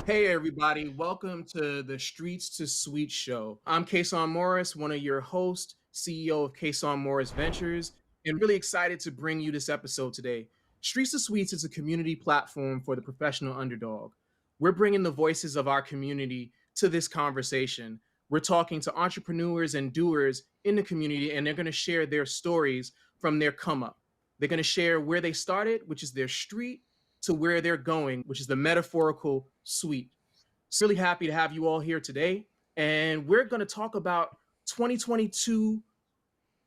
Hey everybody, welcome to the Streets to Suite show. I'm Kason Morris, one of your hosts, CEO of Kason Morris Ventures, and really excited to bring you this episode today. Streets to Suites is a community platform for the professional underdog. We're bringing the voices of our community to this conversation. We're talking to entrepreneurs and doers in the community, and they're going to share their stories from their come up. They're going to share where they started, which is their street, to where they're going, which is the metaphorical suite. So really happy to have you all here today. And we're going to talk about 2022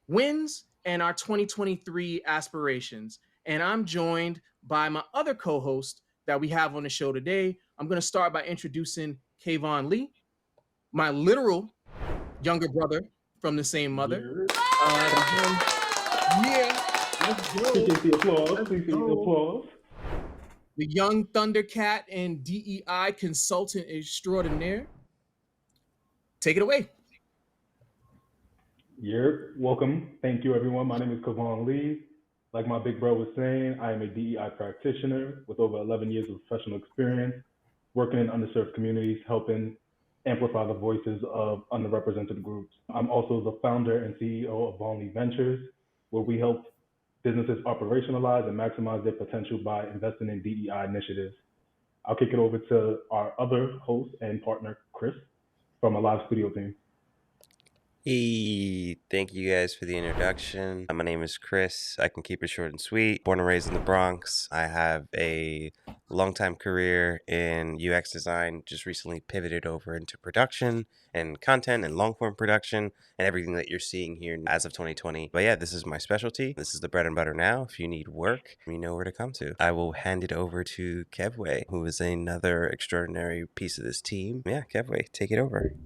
wins and our 2023 aspirations. And I'm joined by my other co-host that we have on the show today. I'm going to start by introducing Kayvon Lee, my literal younger brother from the same mother. Yeah. Then, yeah, let's go. Appreciate the applause. Let's Appreciate the go. applause. The young Thundercat and DEI consultant extraordinaire. Take it away. You're welcome. Thank you, everyone. My name is Kavon Lee. Like my big bro was saying, I am a DEI practitioner with over 11 years of professional experience working in underserved communities, helping amplify the voices of underrepresented groups. I'm also the founder and CEO of Vonley Ventures, where we help businesses operationalize and maximize their potential by investing in DEI initiatives. I'll kick it over to our other host and partner, Chris, from a live studio team. Hey, thank you guys for the introduction. My name is Chris. I can keep it short and sweet. Born and raised in the Bronx. I have a long-time career in UX design, just recently pivoted over into production and content and long-form production and everything that you're seeing here as of 2020. But yeah, this is my specialty. This is the bread and butter now. If you need work, you know where to come to. I will hand it over to Kevway, who is another extraordinary piece of this team. Yeah, Kevway, take it over.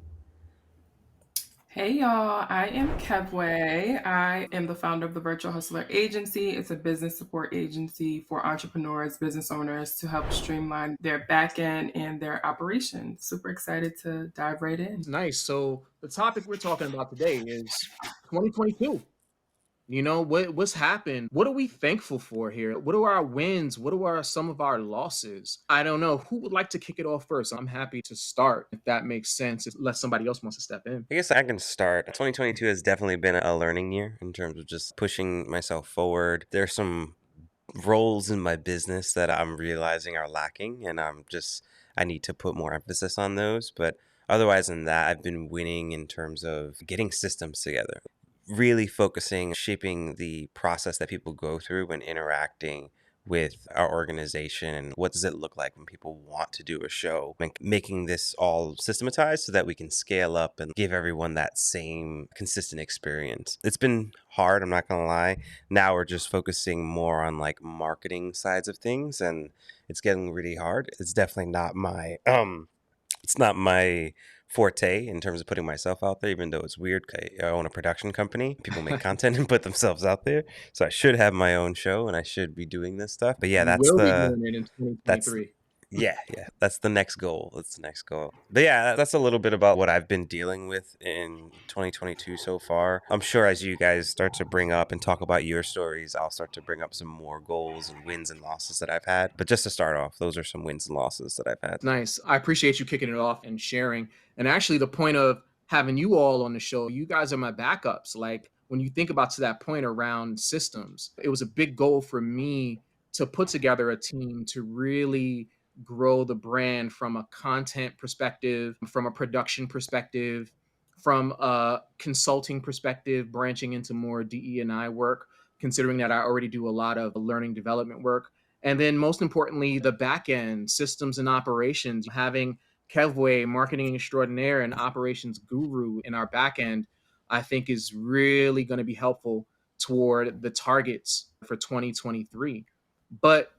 Hey y'all, I am Kevway. I am the founder of the Virtual Hustler Agency. It's a business support agency for entrepreneurs, business owners to help streamline their back end and their operations. Super excited to dive right in. Nice. So the topic we're talking about today is 2022. You know, what's happened? What are we thankful for here? What are our wins? What are some of our losses? I don't know. Who would like to kick it off first? I'm happy to start if that makes sense, unless somebody else wants to step in. I guess I can start. 2022 has definitely been a learning year in terms of just pushing myself forward. There's some roles in my business that I'm realizing are lacking, and I need to put more emphasis on those. But otherwise than that, I've been winning in terms of getting systems together, really focusing, shaping the process that people go through when interacting with our organization and what does it look like when people want to do a show, and making this all systematized so that we can scale up and give everyone that same consistent experience. It's been hard, I'm not gonna lie. Now we're just focusing more on like marketing sides of things, and it's getting really hard. It's definitely not my it's not my forte in terms of putting myself out there, even though it's weird. I own a production company. People make content and put themselves out there. So I should have my own show and I should be doing this stuff. But yeah, You will be doing it in that's 2023. yeah, that's the next goal. That's the next goal. But yeah, that's a little bit about what I've been dealing with in 2022 so far. I'm sure as you guys start to bring up and talk about your stories, I'll start to bring up some more goals and wins and losses that I've had. But just to start off, those are some wins and losses that I've had. Nice. I appreciate you kicking it off and sharing. And actually, the point of having you all on the show, you guys are my backups. Like when you think about to that point around systems, it was a big goal for me to put together a team to really grow the brand from a content perspective, from a production perspective, from a consulting perspective, branching into more DE and I work, considering that I already do a lot of learning development work. And then most importantly, the back end systems and operations, having Kevway, marketing extraordinaire and operations guru in our back end, I think is really going to be helpful toward the targets for 2023. But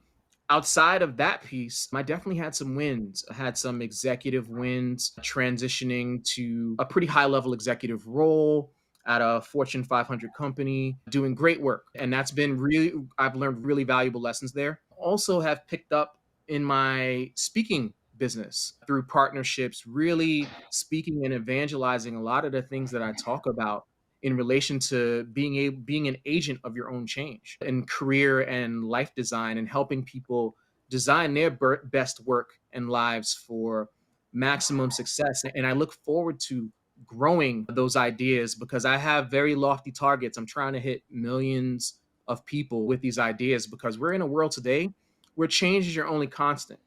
outside of that piece, I definitely had some wins. I had some executive wins, transitioning to a pretty high level executive role at a Fortune 500 company, doing great work. And that's been really, I've learned really valuable lessons there. Also, have picked up in my speaking business through partnerships, really speaking and evangelizing a lot of the things that I talk about in relation to being an agent of your own change in career and life design and helping people design their best work and lives for maximum success. And I look forward to growing those ideas because I have very lofty targets. I'm trying to hit millions of people with these ideas because we're in a world today where change is your only constant.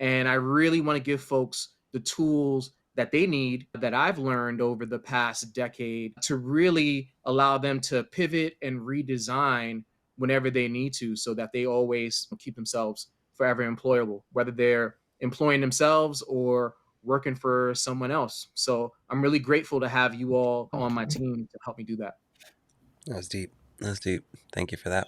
And I really want to give folks the tools that they need that I've learned over the past decade to really allow them to pivot and redesign whenever they need to so that they always keep themselves forever employable, whether they're employing themselves or working for someone else. So I'm really grateful to have you all on my team to help me do that. That was deep. That was deep. Thank you for that.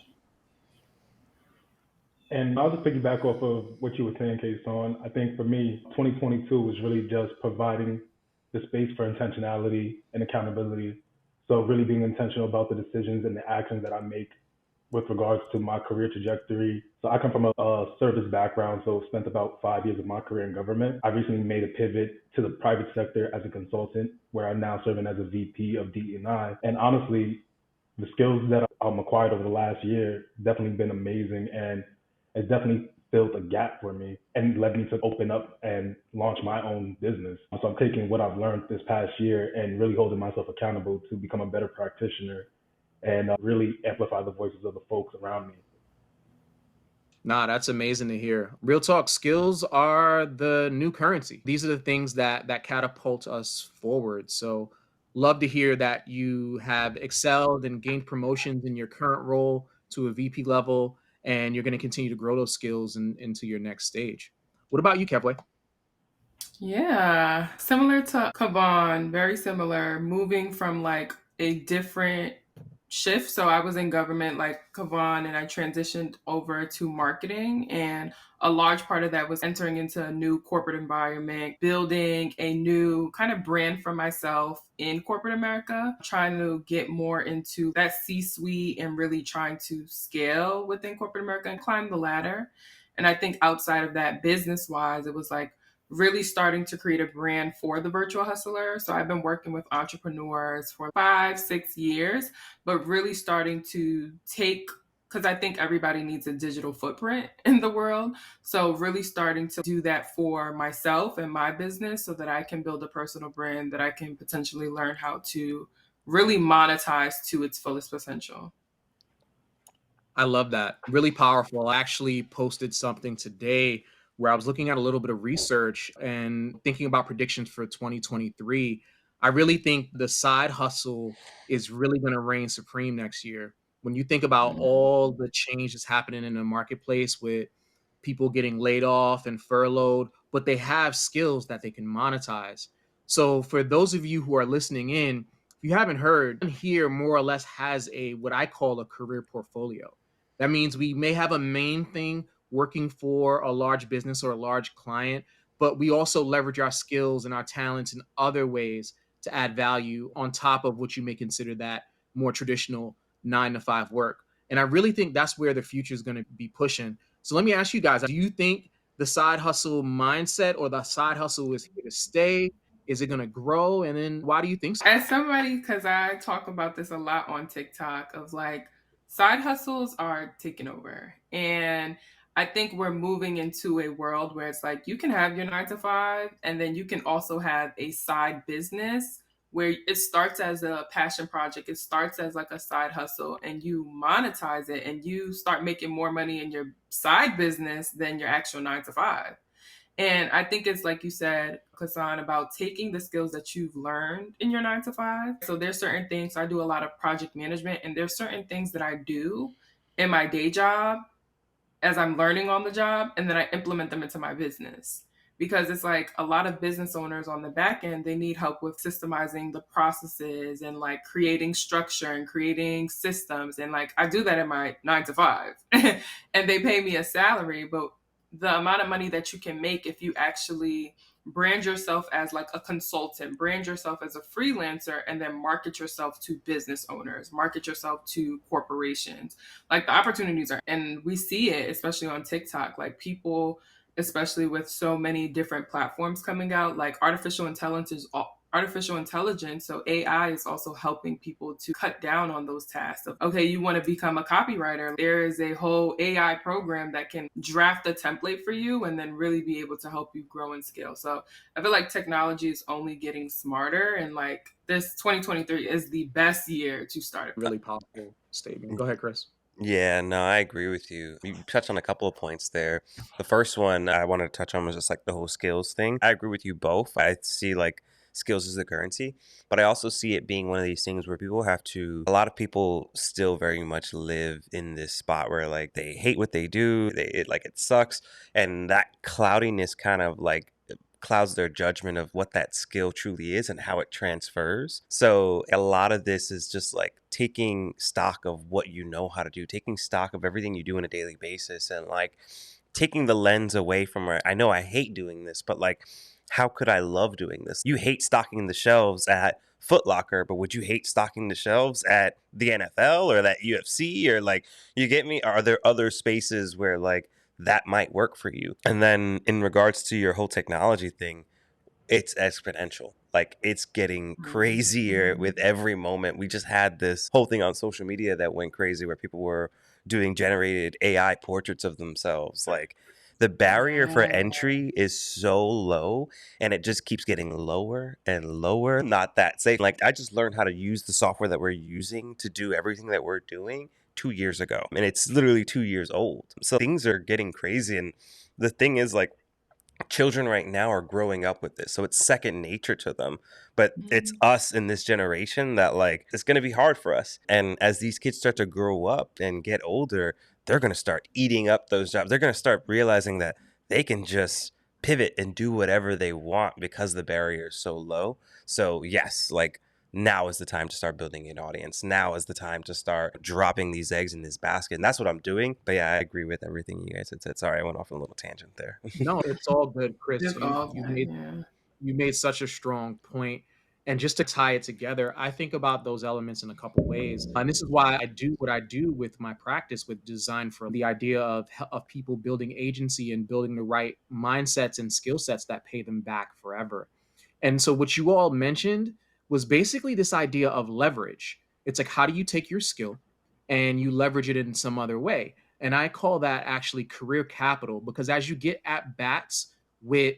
And I'll just piggyback off of what you were saying, Kason. I think for me, 2022 was really just providing the space for intentionality and accountability. So really being intentional about the decisions and the actions that I make with regards to my career trajectory. So I come from a service background, so spent about 5 years of my career in government. I recently made a pivot to the private sector as a consultant, where I'm now serving as a VP of DE&I. And honestly, the skills that I'm acquired over the last year definitely been amazing, and it's definitely filled a gap for me and led me to open up and launch my own business. So I'm taking what I've learned this past year and really holding myself accountable to become a better practitioner and really amplify the voices of the folks around me. Nah, that's amazing to hear. Real talk, skills are the new currency. These are the things that catapult us forward. So love to hear that you have excelled and gained promotions in your current role to a VP level, and you're going to continue to grow those skills into your next stage. What about you, Kevway? Yeah, similar to Kavan, very similar, moving from like a different shift. So I was in government like Kavan and I transitioned over to marketing. And a large part of that was entering into a new corporate environment, building a new kind of brand for myself in corporate America, trying to get more into that C suite and really trying to scale within corporate America and climb the ladder. And I think outside of that, business wise, it was like, really starting to create a brand for the virtual hustler. So I've been working with entrepreneurs for 5-6 years, but really starting to take, because I think everybody needs a digital footprint in the world. So really starting to do that for myself and my business so that I can build a personal brand that I can potentially learn how to really monetize to its fullest potential. I love that. Really powerful. I actually posted something today where I was looking at a little bit of research and thinking about predictions for 2023. I really think the side hustle is really going to reign supreme next year. When you think about all the change that's happening in the marketplace with people getting laid off and furloughed, but they have skills that they can monetize. So for those of you who are listening in, if you haven't heard, here more or less has a what I call a career portfolio. That means we may have a main thing working for a large business or a large client, but we also leverage our skills and our talents in other ways to add value on top of what you may consider that more traditional 9 to 5 work. And I really think that's where the future is going to be pushing. So let me ask you guys, do you think the side hustle mindset or the side hustle is here to stay? Is it going to grow? And then why do you think so? As somebody, because I talk about this a lot on TikTok, of like side hustles are taking over. And I think we're moving into a world where it's like you can have your 9 to 5, and then you can also have a side business where it starts as a passion project. It starts as like a side hustle, and you monetize it, and you start making more money in your side business than your actual 9 to 5. And I think it's like you said, Kasan, about taking the skills that you've learned in your 9 to 5. So there's certain things, I do a lot of project management, and there's certain things that I do in my day job as I'm learning on the job, and then I implement them into my business. Because it's like a lot of business owners on the back end, they need help with systemizing the processes and like creating structure and creating systems. And like I do that in my 9 to 5 and they pay me a salary, but the amount of money that you can make if you actually brand yourself as like a consultant, brand yourself as a freelancer, and then market yourself to business owners, market yourself to corporations. Like the opportunities are, and we see it, especially on TikTok, like people, especially with so many different platforms coming out, like artificial intelligence artificial intelligence, so AI is also helping people to cut down on those tasks of, okay, you want to become a copywriter. There is a whole AI program that can draft a template for you and then really be able to help you grow and scale. So I feel like technology is only getting smarter, and like this 2023 is the best year to start it. Really powerful statement. Go ahead, Chris. Yeah, no, I agree with you. You touched on a couple of points there. The first one I wanted to touch on was just like the whole skills thing. I agree with you both. I see like skills as the currency, but I also see it being one of these things where people have to, a lot of people still very much live in this spot where like they hate what they do, it sucks, and that cloudiness kind of like clouds their judgment of what that skill truly is and how it transfers. So a lot of this is just like taking stock of what you know how to do, taking stock of everything you do on a daily basis, and like taking the lens away from where I know I hate doing this, but like, how could I love doing this? You hate stocking the shelves at Foot Locker, but would you hate stocking the shelves at the NFL or that UFC, or like, you get me? Are there other spaces where like that might work for you? And then in regards to your whole technology thing, it's exponential. Like, it's getting crazier with every moment. We just had this whole thing on social media that went crazy where people were doing generated AI portraits of themselves. Like, the barrier for entry is so low, and it just keeps getting lower and lower. Not that safe. Like, I just learned how to use the software that we're using to do everything that we're doing 2 years ago, and it's literally 2 years old. So things are getting crazy. And the thing is, like, children right now are growing up with this, so it's second nature to them. But it's us in this generation that like, it's going to be hard for us. And as these kids start to grow up and get older, they're going to start eating up those jobs. They're going to start realizing that they can just pivot and do whatever they want because the barrier is so low. So yes, like, now is the time to start building an audience. Now is the time to start dropping these eggs in this basket. And that's what I'm doing. But yeah, I agree with everything you guys had said. Sorry, I went off on a little tangent there. No, it's all good, Chris. Just all You that, made yeah. you made such a strong point. And just to tie it together, I think about those elements in a couple ways. And this is why I do what I do with my practice with design, for the idea of people building agency and building the right mindsets and skill sets that pay them back forever. And so what you all mentioned was basically this idea of leverage. It's like, how do you take your skill and you leverage it in some other way? And I call that actually career capital, because as you get at bats with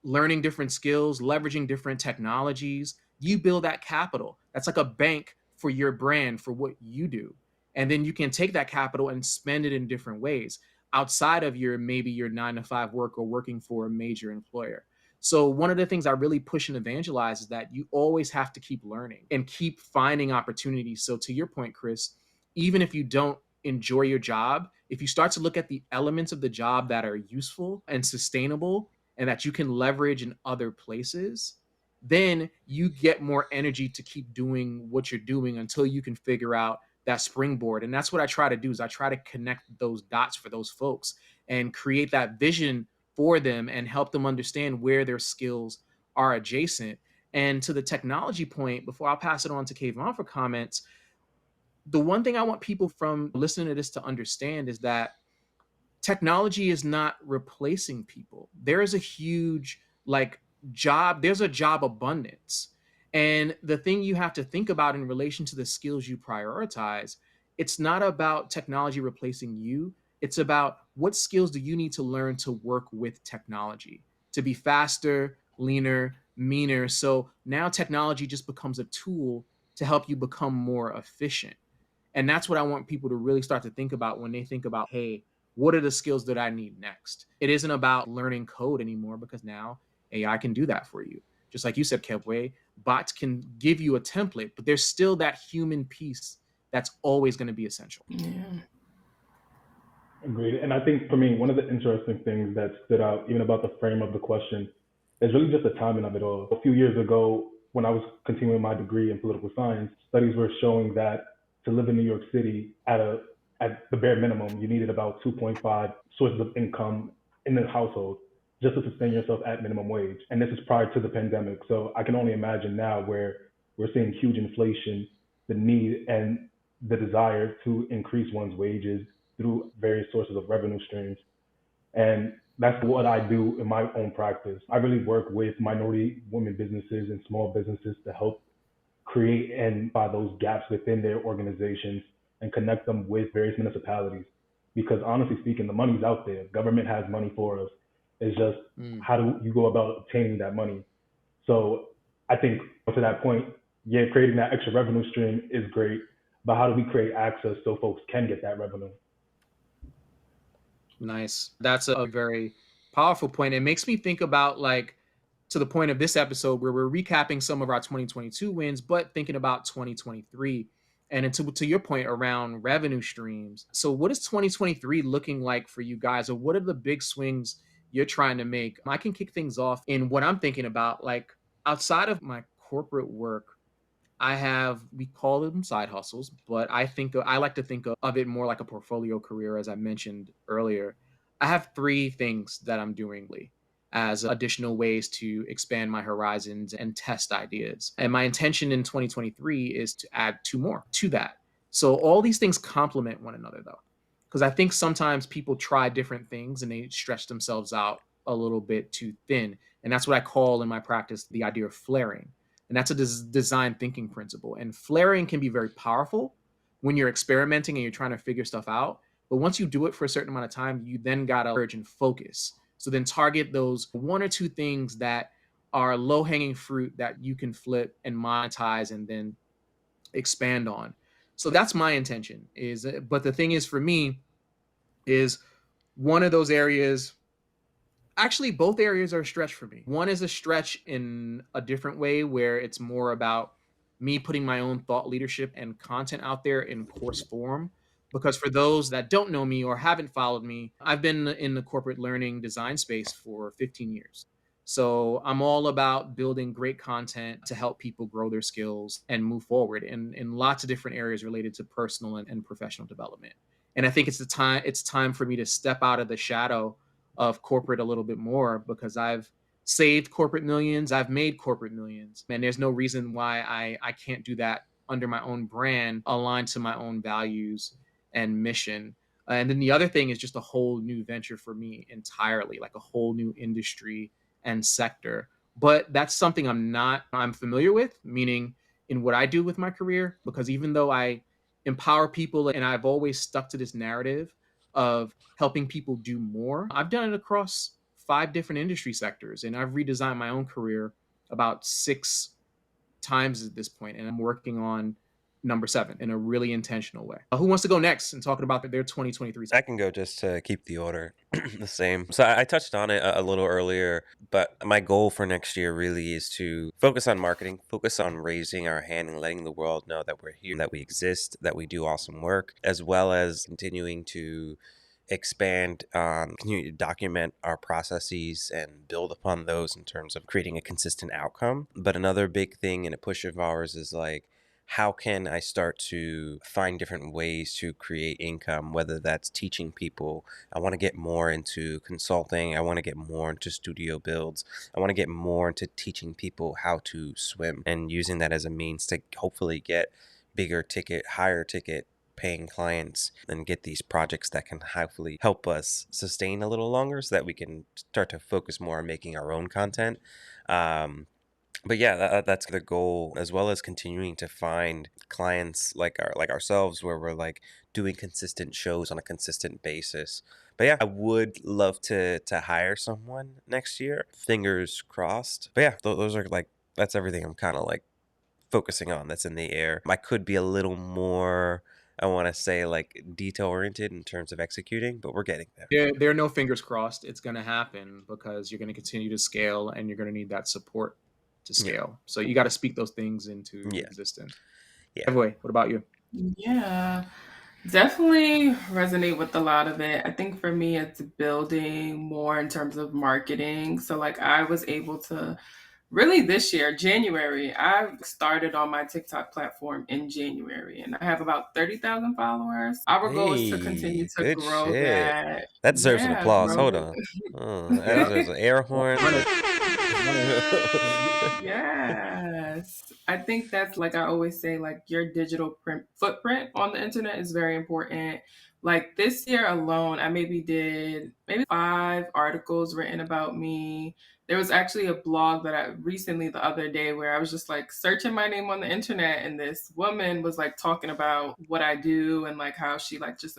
learning different skills, leveraging different technologies, you build that capital. That's like a bank for your brand, for what you do. And then you can take that capital and spend it in different ways outside of your, maybe your 9 to 5 work or working for a major employer. So one of the things I really push and evangelize is that you always have to keep learning and keep finding opportunities. So to your point, Chris, even if you don't enjoy your job, if you start to look at the elements of the job that are useful and sustainable and that you can leverage in other places, then you get more energy to keep doing what you're doing until you can figure out that springboard. And that's what I try to do, is I try to connect those dots for those folks and create that vision for them and help them understand where their skills are adjacent. And to the technology point, before I'll pass it on to Kayvon for comments, the one thing I want people from listening to this to understand is that technology is not replacing people. There is a huge like there's a job abundance. And the thing you have to think about in relation to the skills you prioritize, it's not about technology replacing you. It's about what skills do you need to learn to work with technology, to be faster, leaner, meaner. So now technology just becomes a tool to help you become more efficient. And that's what I want people to really start to think about when they think about, hey, what are the skills that I need next? It isn't about learning code anymore, because now AI can do that for you. Just like you said, Kevway, bots can give you a template, but there's still that human piece that's always going to be essential. Yeah. Agreed. And I think for me, one of the interesting things that stood out, even about the frame of the question, is really just the timing of it all. A few years ago, when I was continuing my degree in political science, studies were showing that to live in New York City at the bare minimum, you needed about 2.5 sources of income in the household just to sustain yourself at minimum wage. And this is prior to the pandemic. So I can only imagine now, where we're seeing huge inflation, the need and the desire to increase one's wages through various sources of revenue streams. And That's what I do in my own practice. I really work with minority women businesses and small businesses to help create and fill those gaps within their organizations and connect them with various municipalities. Because honestly speaking, the money's out there. Government has money for us. It's just Mm. how do you go about obtaining that money? So I think to that point, yeah, creating that extra revenue stream is great, but how do we create access so folks can get that revenue? Nice. That's a very powerful point. It makes me think about, like, to the point of this episode where we're recapping some of our 2022 wins, but thinking about 2023. And to your point around revenue streams. So, what is 2023 looking like for you guys, or what are the big swings you're trying to make? I can kick things off in what I'm thinking about. Like, outside of my corporate work, we call them side hustles, but I like to think of it more like a portfolio career, as I mentioned earlier. I have three things that I'm doing as additional ways to expand my horizons and test ideas. And my intention in 2023 is to add two more to that. So all these things complement one another, though, because I think sometimes people try different things and they stretch themselves out a little bit too thin. And that's what I call in my practice the idea of flaring. And that's a design thinking principle. And flaring can be very powerful when you're experimenting and you're trying to figure stuff out. But once you do it for a certain amount of time, you then got to urge and focus. So then target those one or two things that are low hanging fruit that you can flip and monetize and then expand on. So that's my intention but the thing is for me is one of those areas. Actually, both areas are a stretch for me. One is a stretch in a different way where it's more about me putting my own thought leadership and content out there in course form. Because for those that don't know me or haven't followed me, I've been in the corporate learning design space for 15 years. So I'm all about building great content to help people grow their skills and move forward in lots of different areas related to personal and professional development. And I think it's time for me to step out of the shadow of corporate a little bit more, because I've saved corporate millions, I've made corporate millions, and there's no reason why I can't do that under my own brand, aligned to my own values and mission. And then the other thing is just a whole new venture for me entirely, like a whole new industry and sector. But that's something I'm familiar with, meaning in what I do with my career, because even though I empower people and I've always stuck to this narrative of helping people do more, I've done it across 5 different industry sectors, and I've redesigned my own career about 6 times at this point, and I'm working on number 7 in a really intentional way. Who wants to go next and talking about their 2023? I can go just to keep the order the same. So I touched on it a little earlier, but my goal for next year really is to focus on marketing, focus on raising our hand and letting the world know that we're here, that we exist, that we do awesome work, as well as continuing to expand on, continue to document our processes and build upon those in terms of creating a consistent outcome. But another big thing and a push of ours is like, how can I start to find different ways to create income, whether that's teaching people. I want to get more into consulting. I want to get more into studio builds. I want to get more into teaching people how to swim and using that as a means to hopefully get bigger ticket, higher ticket paying clients and get these projects that can hopefully help us sustain a little longer so that we can start to focus more on making our own content. But yeah, that's the goal, as well as continuing to find clients like ourselves, where we're like doing consistent shows on a consistent basis. But yeah, I would love to hire someone next year. Fingers crossed. But yeah, those are like, that's everything I'm kind of like focusing on that's in the air. I could be a little more, I want to say, like detail oriented in terms of executing, but we're getting there. There are no fingers crossed. It's going to happen because you're going to continue to scale and you're going to need that support to Yeah. scale. So you got to speak those things into Yeah. existence. Yeah. Anyway, what about you? Yeah, definitely resonate with a lot of it. I think for me, it's building more in terms of marketing. So, like, I was able to really this year, January, I started on my TikTok platform in January and I have about 30,000 followers. Our goal is to continue Hey, to good grow shit. that. That deserves an Yeah, applause. grow Hold it. on. That Yeah. deserves an air horn. Run it. Run it. Yes. I think that's, like I always say, like, your digital footprint on the internet is very important. Like this year alone, I maybe did maybe 5 articles written about me. There was actually a blog that I recently the other day where I was just like searching my name on the internet, and this woman was like talking about what I do and like how she like just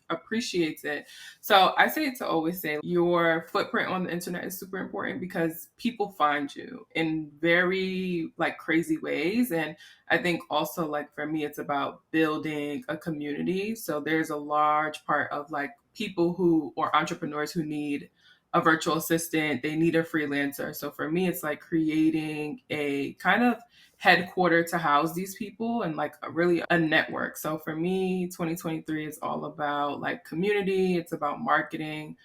appreciates it. So I say to always say your footprint on the internet is super important because people find you in very like crazy ways. And I think also like for me, it's about building a community. So there's a large part of like people who or entrepreneurs who need a virtual assistant, they need a freelancer. So for me, it's like creating a kind of headquarter to house these people and like really a network. So for me, 2023 is all about like community, it's about marketing.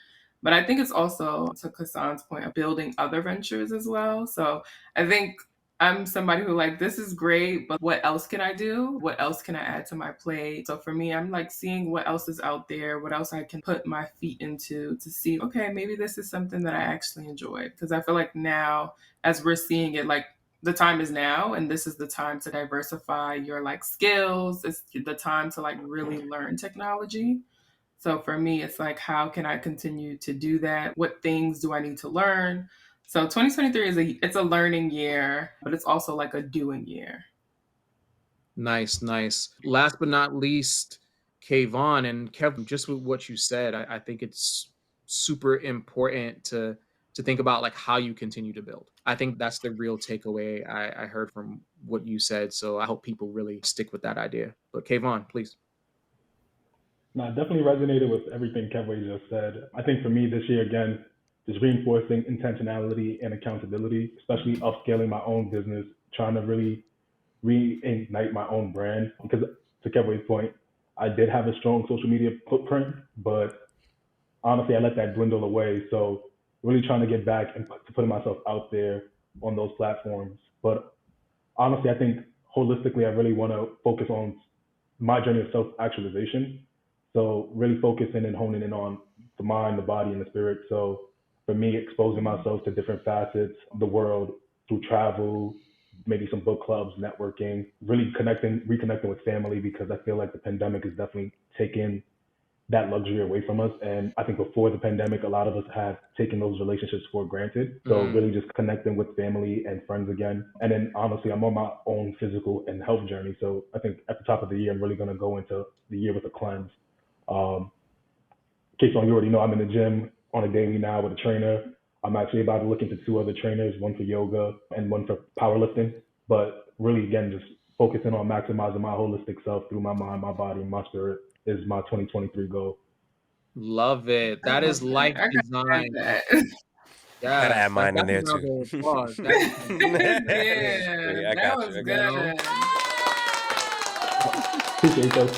But I think it's also, to Kassan's point, of building other ventures as well. So I think I'm somebody who like, this is great, but what else can I do? What else can I add to my plate? So for me, I'm like seeing what else is out there, what else I can put my feet into to see, okay, maybe this is something that I actually enjoy. Because I feel like now, as we're seeing it, like the time is now, and this is the time to diversify your like skills. It's the time to like really learn technology. So for me, it's like, how can I continue to do that? What things do I need to learn? So 2023 it's a learning year, but it's also like a doing year. Nice, nice. Last but not least, Kayvon and Kevin, just with what you said, I think it's super important to think about like how you continue to build. I think that's the real takeaway I heard from what you said. So I hope people really stick with that idea. But Kayvon, please. No, I definitely resonated with everything Kevway just said. I think for me this year, again, just reinforcing intentionality and accountability, especially upscaling my own business, trying to really reignite my own brand. Because to Kevway's point, I did have a strong social media footprint, but honestly, I let that dwindle away. So really trying to get back and to putting myself out there on those platforms. But honestly, I think holistically, I really want to focus on my journey of self-actualization. So really focusing and honing in on the mind, the body, and the spirit. So for me, exposing myself to different facets of the world through travel, maybe some book clubs, networking, really reconnecting with family because I feel like the pandemic has definitely taken that luxury away from us. And I think before the pandemic, a lot of us have taken those relationships for granted. So really just connecting with family and friends again. And then honestly, I'm on my own physical and health journey. So I think at the top of the year, I'm really going to go into the year with a cleanse. Um, Kason, you already know I'm in the gym on a daily now with a trainer. I'm actually about to look into 2 other trainers, one for yoga and one for powerlifting. But really, again, just focusing on maximizing my holistic self through my mind, my body, and my spirit is my 2023 goal. Love it. I That love is that. life I gotta add design. that. Gotta Yes, add mine in that's a there round too. of applause. That is Yeah, I that got you. was I you got you. know. good. Appreciate those.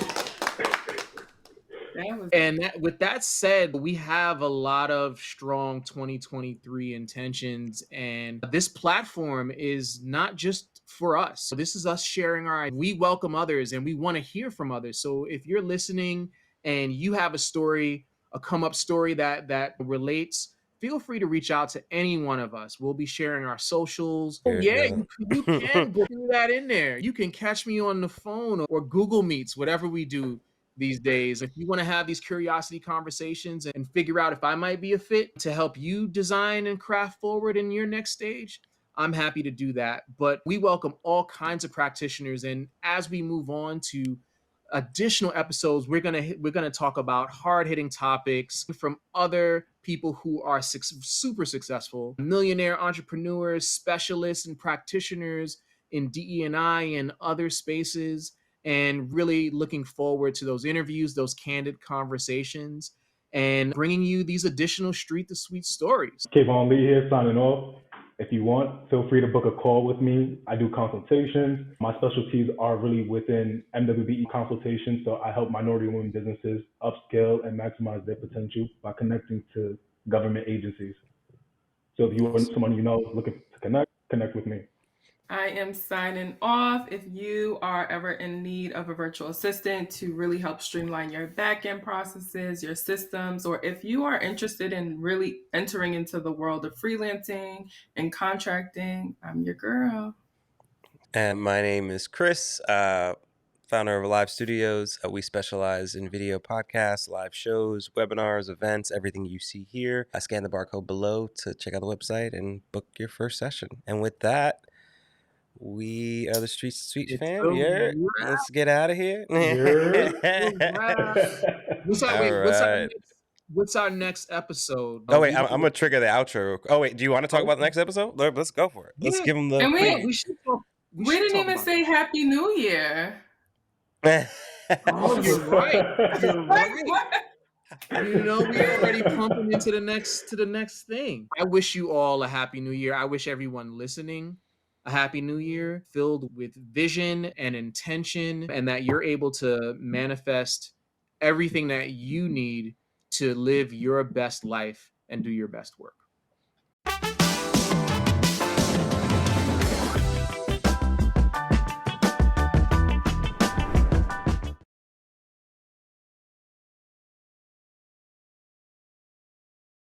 That was And with that said, we have a lot of strong 2023 intentions, and this platform is not just for us. So this is us sharing we welcome others and we want to hear from others. So if you're listening and you have a story, a come up story that relates, feel free to reach out to any one of us. We'll be sharing our socials. Oh There you yeah, go. you can do that in there. You can catch me on the phone or Google Meets, whatever we do these days. If you want to have these curiosity conversations and figure out if I might be a fit to help you design and craft forward in your next stage, I'm happy to do that. But we welcome all kinds of practitioners, and as we move on to additional episodes, we're gonna talk about hard-hitting topics from other people who are super successful, millionaire entrepreneurs, specialists, and practitioners in DE&I and other spaces, and really looking forward to those interviews, those candid conversations, and bringing you these additional street to suite stories. Kayvon Lee here, signing off. If you want, feel free to book a call with me. I do consultations. My specialties are really within MWBE consultations, so I help minority women businesses upscale and maximize their potential by connecting to government agencies. So if you want someone you know looking to connect with me. I am signing off. If you are ever in need of a virtual assistant to really help streamline your back-end processes, your systems, or if you are interested in really entering into the world of freelancing and contracting, I'm your girl. And my name is Chris. founder of Alive Studios. We specialize in video podcasts, live shows, webinars, events, everything you see here. I scan the barcode below to check out the website and book your first session. And with that, we are the Streets Sweet It's fam. a Yeah, wrap. let's get out of here. What's our, All wait, right. what's our next episode? Oh wait, I'm gonna trigger the outro. Oh wait, do you want to talk about the next episode? Let's go for it. Let's Yeah. give them the. And We should talk. we should didn't talk even about say Happy New Year. that. Oh, you're right. You're Like, right. what? You know, we're already pumping into the next thing. I wish you all a happy new year. I wish everyone listening a happy new year filled with vision and intention, and that you're able to manifest everything that you need to live your best life and do your best work.